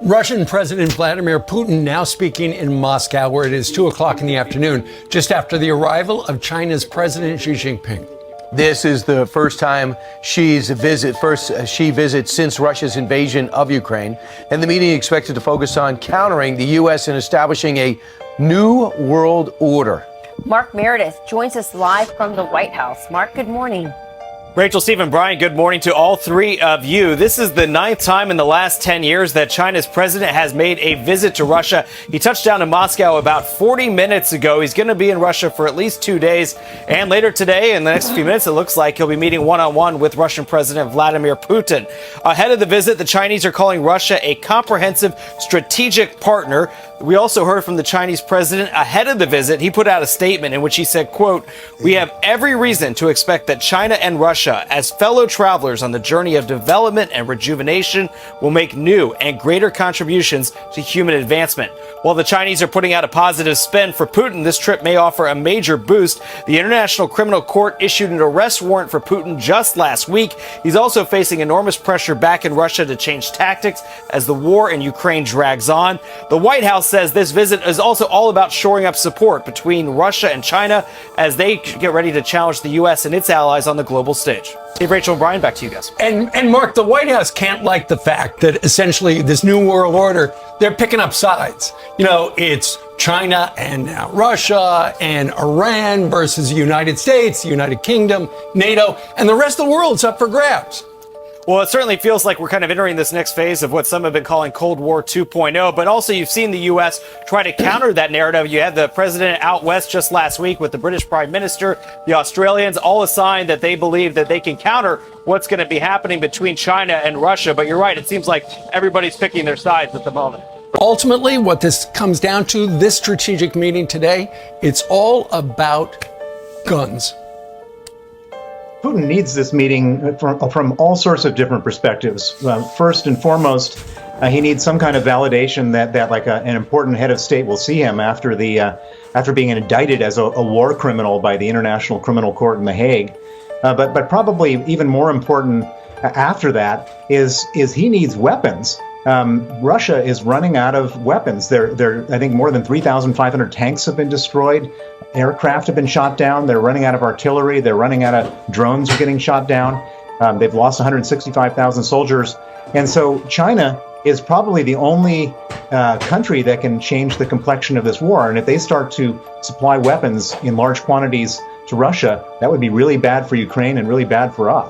Russian President Vladimir Putin now speaking in Moscow, where it is 2 o'clock in the afternoon, just after the arrival of China's President Xi Jinping. This is the first time she visits since Russia's invasion of Ukraine. And the meeting is expected to focus on countering the U.S. and establishing a new world order. Mark Meredith joins us live from the White House. Mark, good morning. Rachel, Stephen, Brian, good morning to all three of you. This is the 9th time in the last 10 years that China's president has made a visit to Russia. He touched down in Moscow about 40 minutes ago. He's going to be in Russia for at least 2 days. And later today, in the next few minutes, it looks like he'll be meeting one-on-one with Russian President Vladimir Putin. Ahead of the visit, the Chinese are calling Russia a comprehensive strategic partner. We also heard from the Chinese president ahead of the visit. He put out a statement in which he said, quote, "We have every reason to expect that China and Russia, as fellow travelers on the journey of development and rejuvenation, will make new and greater contributions to human advancement." While the Chinese are putting out a positive spin for Putin, this trip may offer a major boost. The International Criminal Court issued an arrest warrant for Putin just last week. He's also facing enormous pressure back in Russia to change tactics as the war in Ukraine drags on. The White House says this visit is also all about shoring up support between Russia and China as they get ready to challenge the U.S. and its allies on the global stage. Hey, Rachel and Brian, back to you guys. And Mark, the White House can't like the fact that essentially this new world order, they're picking up sides. You know, it's China and now Russia and Iran versus the United States, the United Kingdom, NATO, and the rest of the world's up for grabs. Well, it certainly feels like we're kind of entering this next phase of what some have been calling Cold War 2.0, but also you've seen the U.S. try to counter that narrative. You had the president out west just last week with the British Prime Minister, the Australians, all a sign that they believe that they can counter what's going to be happening between China and Russia. But you're right, it seems like everybody's picking their sides at the moment. Ultimately, what this comes down to, this strategic meeting today, it's all about guns. Putin needs this meeting from all sorts of different perspectives. First and foremost, he needs some kind of validation that like an important head of state will see him after being indicted as a war criminal by the International Criminal Court in The Hague. But probably even more important after that is he needs weapons. Russia is running out of weapons. I think more than 3,500 tanks have been destroyed. Aircraft have been shot down. They're running out of artillery. They're running out of drones are getting shot down. They've lost 165,000 soldiers. And so China is probably the only country that can change the complexion of this war. And if they start to supply weapons in large quantities to Russia, that would be really bad for Ukraine and really bad for us.